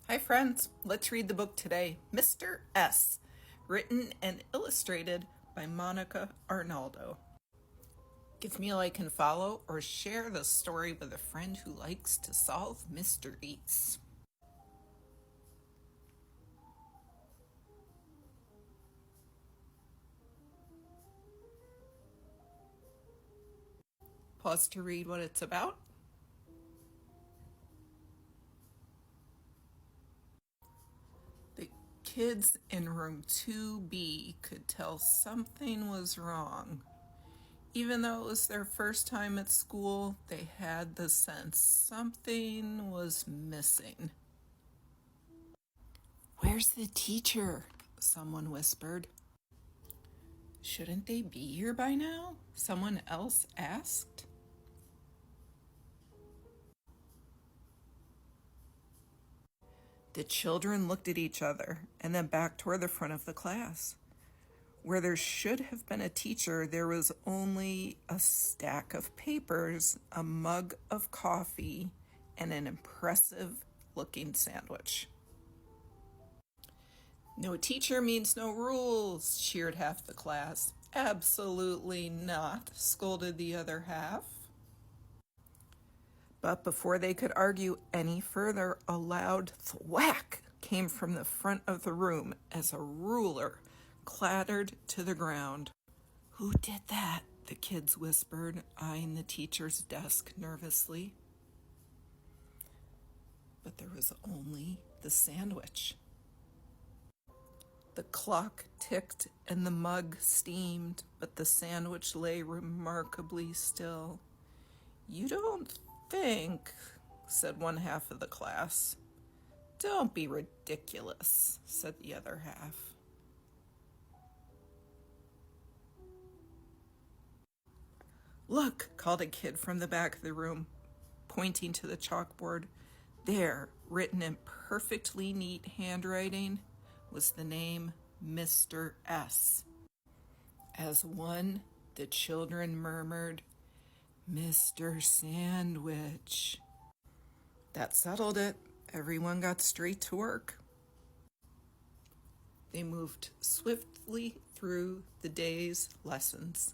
Hi friends, let's read the book today, Mr. S, written and illustrated by Monica Arnaldo. Give me a like and follow or share the story with a friend who likes to solve mysteries. Pause to read what it's about. The kids in room 2B could tell something was wrong. Even though it was their first time at school, they had the sense something was missing. "Where's the teacher?" someone whispered. "Shouldn't they be here by now?" someone else asked. The children looked at each other and then back toward the front of the class. Where there should have been a teacher, there was only a stack of papers, a mug of coffee, and an impressive-looking sandwich. "No teacher means no rules," cheered half the class. "Absolutely not," scolded the other half. But before they could argue any further, a loud thwack came from the front of the room as a ruler clattered to the ground. "Who did that?" the kids whispered, eyeing the teacher's desk nervously. But there was only the sandwich. The clock ticked and the mug steamed, but the sandwich lay remarkably still. "You don't think," said one half of the class. "Don't be ridiculous," said the other half. "Look," called a kid from the back of the room, pointing to the chalkboard. There, written in perfectly neat handwriting, was the name Mr. S. As one, the children murmured, "Mr. Sandwich." That settled it. Everyone got straight to work. They moved swiftly through the day's lessons.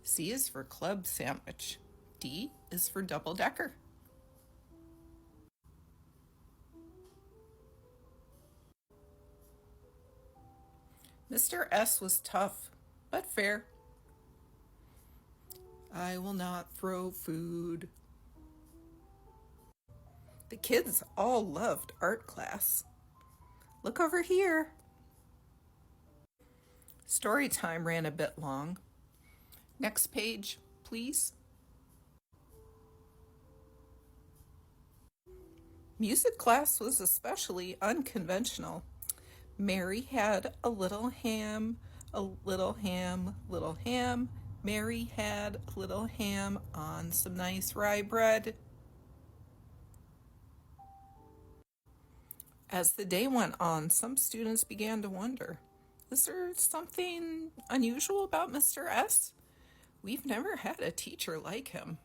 C is for club sandwich. D is for double-decker. Mr. S was tough, but fair. "I will not throw food." The kids all loved art class. "Look over here." Story time ran a bit long. Next page, please. Music class was especially unconventional. Mary had a little ham, a little ham, little ham. Mary had a little ham on some nice rye bread. As the day went on, some students began to wonder, is there something unusual about Mr. S? We've never had a teacher like him.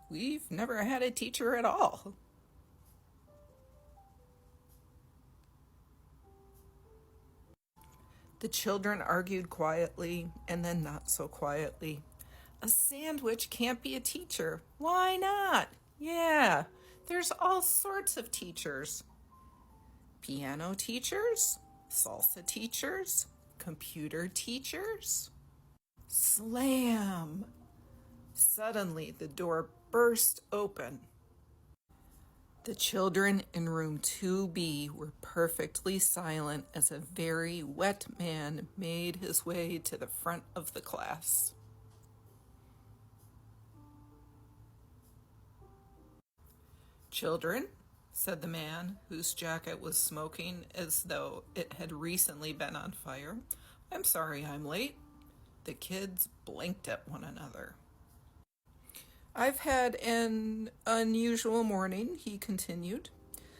We've never had a teacher at all. The children argued quietly and then not so quietly. "A sandwich can't be a teacher." "Why not?" "Yeah, there's all sorts of teachers. Piano teachers, salsa teachers, computer teachers." Slam! Suddenly, the door burst open. The children in room 2B were perfectly silent as a very wet man made his way to the front of the class. "Children," said the man, whose jacket was smoking as though it had recently been on fire, "I'm sorry I'm late." The kids blinked at one another. "I've had an unusual morning," he continued,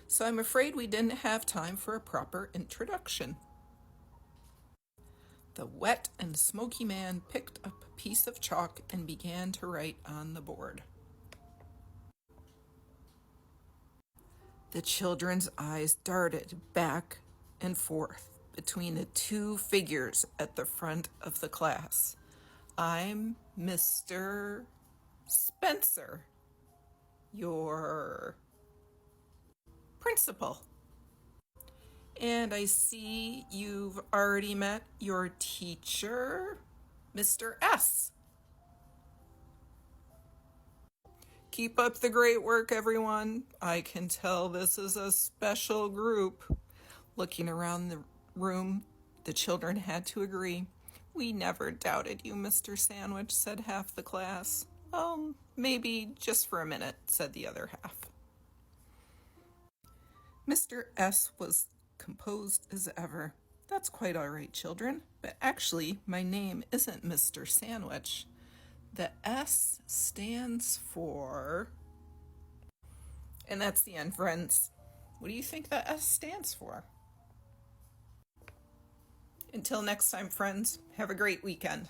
"so I'm afraid we didn't have time for a proper introduction." The wet and smoky man picked up a piece of chalk and began to write on the board. The children's eyes darted back and forth between the two figures at the front of the class. I'm Mr. Spencer, your principal. And I see you've already met your teacher, Mr. S. Keep up the great work, everyone. I can tell this is a special group. Looking around the room, the children had to agree. We never doubted you, Mr. Sandwich, said half the class. Maybe just for a minute, said the other half. Mr. S was composed as ever. That's quite all right, children, but actually my name isn't Mr. Sandwich. The S stands for... And that's the end, friends. What do you think the S stands for? Until next time, friends, have a great weekend.